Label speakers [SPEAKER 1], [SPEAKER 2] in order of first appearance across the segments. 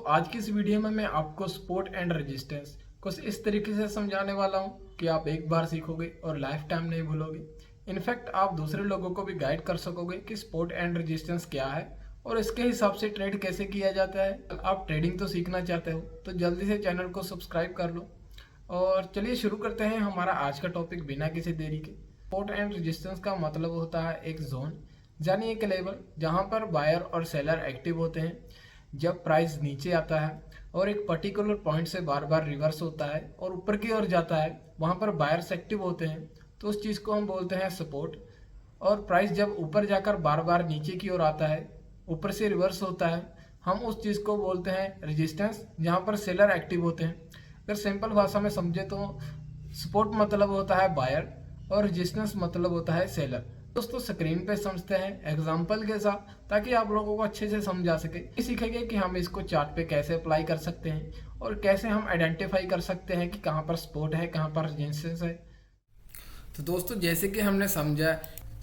[SPEAKER 1] आज की इस वीडियो में मैं आपको सपोर्ट एंड रेजिस्टेंस कुछ इस तरीके से समझाने वाला हूँ कि आप एक बार सीखोगे और लाइफ टाइम नहीं भूलोगे। इनफैक्ट आप दूसरे लोगों को भी गाइड कर सकोगे कि सपोर्ट एंड रेजिस्टेंस क्या है और इसके हिसाब से ट्रेड कैसे किया जाता है। आप ट्रेडिंग तो सीखना चाहते हो तो जल्दी से चैनल को सब्सक्राइब कर लो। और चलिए शुरू करते हैं हमारा आज का टॉपिक बिना किसी देरी के। सपोर्ट एंड रेजिस्टेंस का मतलब होता है एक जोन, यानी एक लेवल जहां पर बायर और सेलर एक्टिव होते हैं। जब प्राइस नीचे आता है और एक पर्टिकुलर पॉइंट से बार बार रिवर्स होता है और ऊपर की ओर जाता है, वहां पर बायर्स एक्टिव होते हैं, तो उस चीज़ को हम बोलते हैं सपोर्ट। और प्राइस जब ऊपर जाकर बार बार नीचे की ओर आता है, ऊपर से रिवर्स होता है, हम उस चीज़ को बोलते हैं रेजिस्टेंस, जहां पर सेलर एक्टिव होते हैं। अगर सिंपल भाषा में समझे तो सपोर्ट मतलब होता है बायर और रेजिस्टेंस मतलब होता है सेलर। दोस्तों स्क्रीन पे समझते हैं एग्जाम्पल के साथ, ताकि आप लोगों को अच्छे से समझा सके। सीखेंगे कि हम इसको चार्ट पे कैसे अप्लाई कर सकते हैं और कैसे हम आइडेंटिफाई कर सकते हैं कि कहाँ पर सपोर्ट है, कहाँ पर रेजिस्टेंस है। तो दोस्तों जैसे कि हमने समझा,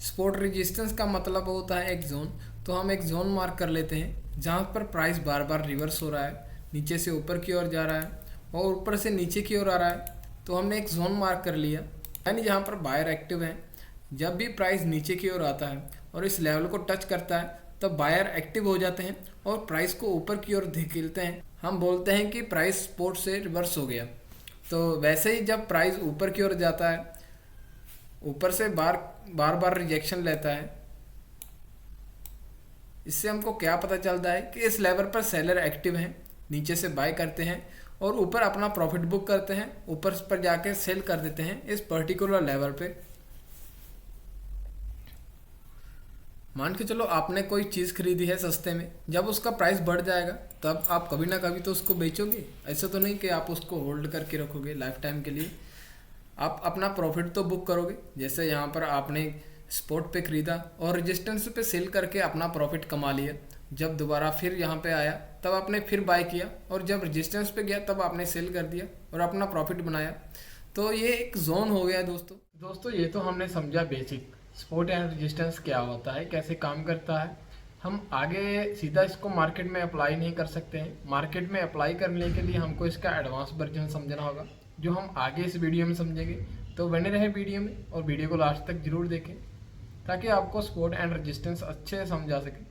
[SPEAKER 1] सपोर्ट रेजिस्टेंस का मतलब होता है एक जोन। तो हम एक जोन मार्क कर लेते हैं जहाँ पर प्राइस बार बार रिवर्स हो रहा है, नीचे से ऊपर की ओर जा रहा है और ऊपर से नीचे की ओर आ रहा है। तो हमने एक जोन मार्क कर लिया, यानी जहाँ पर बायर एक्टिव है। जब भी प्राइस नीचे की ओर आता है और इस लेवल को टच करता है, तब बायर एक्टिव हो जाते हैं और प्राइस को ऊपर की ओर धकेलते हैं। हम बोलते हैं कि प्राइस सपोर्ट से रिवर्स हो गया। तो वैसे ही जब प्राइस ऊपर की ओर जाता है, ऊपर से बार बार रिजेक्शन लेता है, इससे हमको क्या पता चलता है कि इस लेवल पर सेलर एक्टिव हैं, नीचे से बाय करते हैं और ऊपर अपना प्रॉफिट बुक करते हैं, ऊपर पर जाके सेल कर देते हैं इस पर्टिकुलर लेवल पे। मान के चलो आपने कोई चीज़ खरीदी है सस्ते में, जब उसका प्राइस बढ़ जाएगा तब आप कभी ना कभी तो उसको बेचोगे। ऐसा तो नहीं कि आप उसको होल्ड करके रखोगे लाइफ टाइम के लिए। आप अपना प्रॉफिट तो बुक करोगे। जैसे यहाँ पर आपने स्पॉट पे खरीदा और रेजिस्टेंस पे सेल करके अपना प्रॉफिट कमा लिया। जब दोबारा फिर यहाँ पे आया तब आपने फिर बाय किया और जब रेजिस्टेंस पे गया तब आपने सेल कर दिया और अपना प्रॉफिट बनाया। तो ये एक जोन हो गया दोस्तों ये तो हमने समझा बेसिक सपोर्ट एंड रेजिस्टेंस क्या होता है, कैसे काम करता है। हम आगे सीधा इसको मार्केट में अप्लाई नहीं कर सकते हैं। मार्केट में अप्लाई करने के लिए हमको इसका एडवांस वर्जन समझना होगा, जो हम आगे इस वीडियो में समझेंगे। तो बने रहे वीडियो में और वीडियो को लास्ट तक जरूर देखें, ताकि आपको सपोर्ट एंड रेजिस्टेंस अच्छे से समझा सके।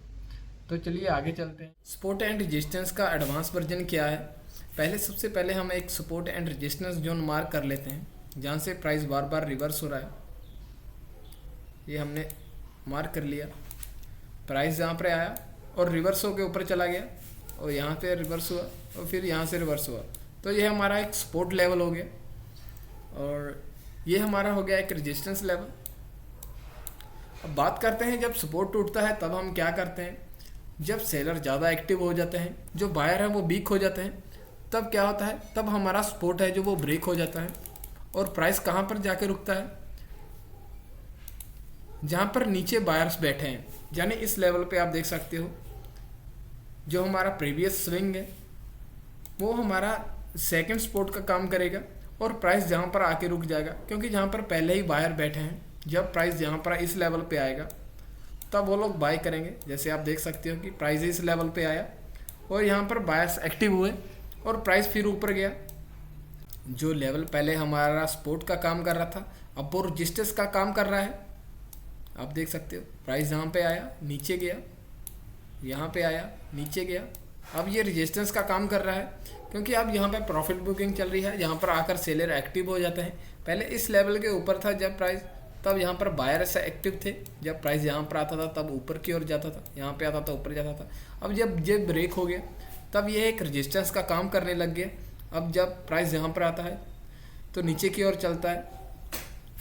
[SPEAKER 1] तो चलिए आगे चलते हैं। सपोर्ट एंड रेजिस्टेंस का एडवांस वर्जन क्या है। सबसे पहले हम एक support and resistance zone mark कर लेते हैं, जहाँ से प्राइस बार बार रिवर्स हो रहा है। ये हमने मार्क कर लिया। प्राइस यहाँ पर आया और रिवर्स होकर ऊपर चला गया और यहाँ पे रिवर्स हुआ और फिर यहाँ से रिवर्स हुआ। तो ये हमारा एक सपोर्ट लेवल हो गया और ये हमारा हो गया एक रेजिस्टेंस लेवल। अब बात करते हैं जब सपोर्ट टूटता है तब हम क्या करते हैं। जब सेलर ज़्यादा एक्टिव हो जाते हैं, जो बायर है वो वीक हो जाते हैं, तब क्या होता है, तब हमारा सपोर्ट है जो वो ब्रेक हो जाता है और प्राइस कहाँ पर जाके रुकता है, जहाँ पर नीचे बायर्स बैठे हैं। यानी इस लेवल पे आप देख सकते हो, जो हमारा प्रीवियस स्विंग है वो हमारा सेकंड सपोर्ट का काम करेगा और प्राइस जहाँ पर आके रुक जाएगा, क्योंकि जहाँ पर पहले ही बायर बैठे हैं। जब प्राइस यहाँ पर इस लेवल पे आएगा तब वो लोग बाय करेंगे। जैसे आप देख सकते हो कि प्राइस इस लेवल पे आया और यहाँ पर बायर्स एक्टिव हुए और प्राइस फिर ऊपर गया। जो लेवल पहले हमारा सपोर्ट का काम कर रहा था, अब वो रेजिस्टेंस का काम कर रहा है। आप देख सकते हो प्राइस यहाँ पे आया, नीचे गया, यहाँ पे आया, नीचे गया। अब ये रेजिस्टेंस का काम कर रहा है, क्योंकि अब यहाँ पे प्रॉफिट बुकिंग चल रही है। यहाँ पर आकर सेलर एक्टिव हो जाते हैं। पहले इस लेवल के ऊपर था जब प्राइस, तब यहाँ पर बायर से एक्टिव थे। जब प्राइस यहाँ पर आता था तब ऊपर की ओर जाता था, यहाँ पे आता था ऊपर जाता था। अब जब ये ब्रेक हो गया तब ये एक रेजिस्टेंस का काम करने लग गया। अब जब प्राइस यहाँ पर आता है तो नीचे की ओर चलता है,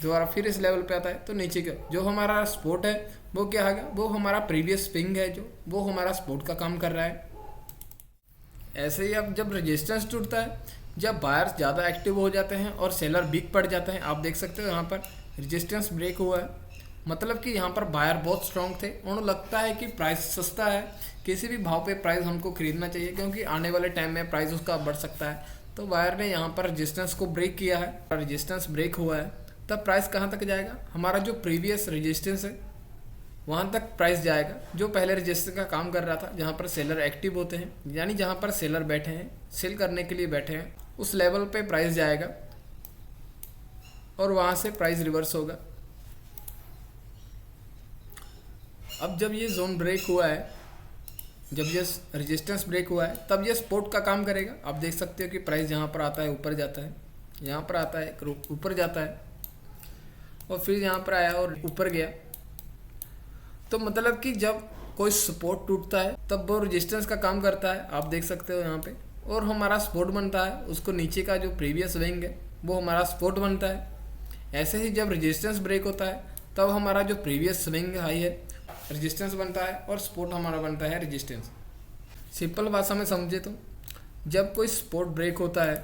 [SPEAKER 1] दोबारा फिर इस लेवल पे आता है तो नीचे का जो हमारा सपोर्ट है वो क्या है, वो हमारा प्रीवियस स्विंग है, जो वो हमारा सपोर्ट का काम कर रहा है। ऐसे ही अब जब रेजिस्टेंस टूटता है, जब बायर्स ज़्यादा एक्टिव हो जाते हैं और सेलर वीक पड़ जाते हैं। आप देख सकते हो यहाँ पर रेजिस्टेंस ब्रेक हुआ है, मतलब कि यहाँ पर बायर बहुत स्ट्रॉन्ग थे। उन्हें लगता है कि प्राइस सस्ता है, किसी भी भाव पे प्राइस हमको खरीदना चाहिए, क्योंकि आने वाले टाइम में प्राइस उसका बढ़ सकता है। तो बायर ने यहाँ पर रेजिस्टेंस को ब्रेक किया है और रेजिस्टेंस ब्रेक हुआ है, तब प्राइस कहाँ तक जाएगा, हमारा जो प्रीवियस रेजिस्टेंस है वहाँ तक प्राइस जाएगा जो पहले रजिस्टर का काम कर रहा था, जहाँ पर सेलर एक्टिव होते हैं, यानी जहाँ पर सेलर बैठे हैं, सेल करने के लिए बैठे हैं, उस लेवल पे प्राइस जाएगा और वहाँ से प्राइस रिवर्स होगा। अब जब ये जोन ब्रेक हुआ है, जब ये रेजिस्टेंस ब्रेक हुआ है, तब ये सपोर्ट का काम करेगा। आप देख सकते हो कि प्राइस यहाँ पर आता है ऊपर जाता है, यहाँ पर आता है ऊपर जाता है और फिर यहाँ पर आया और ऊपर गया। तो मतलब कि जब कोई सपोर्ट टूटता है तब वो रेजिस्टेंस का काम करता है, आप देख सकते हो यहाँ पे, और हमारा सपोर्ट बनता है। उसको नीचे का जो प्रीवियस स्विंग है वो हमारा सपोर्ट बनता है। ऐसे ही जब रेजिस्टेंस ब्रेक होता है तब हमारा जो प्रीवियस स्विंग हाई है रेजिस्टेंस बनता है और सपोर्ट हमारा बनता है रेजिस्टेंस। सिंपल भाषा में समझे तो जब कोई सपोर्ट ब्रेक होता है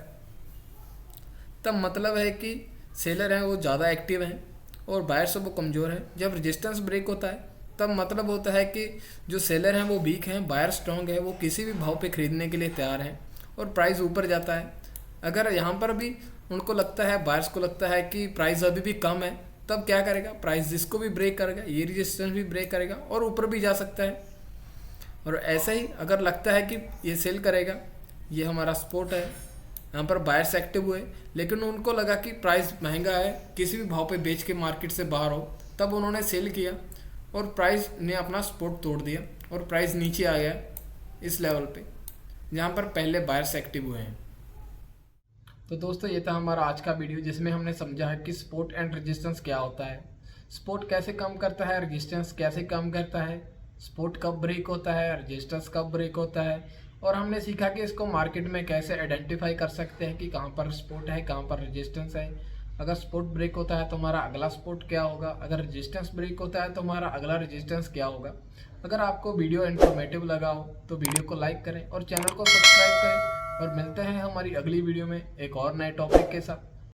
[SPEAKER 1] तब मतलब है कि सेलर हैं वो ज़्यादा एक्टिव हैं और बायर्स वो कमज़ोर हैं। जब रेजिस्टेंस ब्रेक होता है तब मतलब होता है कि जो सेलर हैं वो वीक हैं, बायर स्ट्रॉन्ग है, वो किसी भी भाव पे ख़रीदने के लिए तैयार हैं और प्राइस ऊपर जाता है। अगर यहाँ पर भी उनको लगता है, बायर्स को लगता है कि प्राइस अभी भी कम है, तब क्या करेगा, प्राइस जिसको भी ब्रेक करेगा, ये रेजिस्टेंस भी ब्रेक करेगा और ऊपर भी जा सकता है। और ऐसा ही अगर लगता है कि ये सेल करेगा, ये हमारा सपोर्ट है, यहाँ पर बायर्स एक्टिव हुए लेकिन उनको लगा कि प्राइस महंगा है, किसी भी भाव पे बेच के मार्केट से बाहर हो, तब उन्होंने सेल किया और प्राइस ने अपना सपोर्ट तोड़ दिया और प्राइस नीचे आ गया इस लेवल पे जहाँ पर पहले बायर्स एक्टिव हुए हैं। तो दोस्तों ये था हमारा आज का वीडियो जिसमें हमने समझा है कि सपोर्ट एंड रेजिस्टेंस क्या होता है, सपोर्ट कैसे काम करता है, रेजिस्टेंस कैसे काम करता है, सपोर्ट कब ब्रेक होता है, रेजिस्टेंस कब ब्रेक होता है, और हमने सीखा कि इसको मार्केट में कैसे आइडेंटिफाई कर सकते हैं कि कहाँ पर सपोर्ट है, कहाँ पर रेजिस्टेंस है। अगर सपोर्ट ब्रेक होता है तो हमारा अगला सपोर्ट क्या होगा, अगर रेजिस्टेंस ब्रेक होता है तो हमारा अगला रेजिस्टेंस क्या होगा। अगर आपको वीडियो इन्फॉर्मेटिव लगा हो तो वीडियो को लाइक करें और चैनल को सब्सक्राइब करें और मिलते हैं हमारी अगली वीडियो में एक और नए टॉपिक के साथ।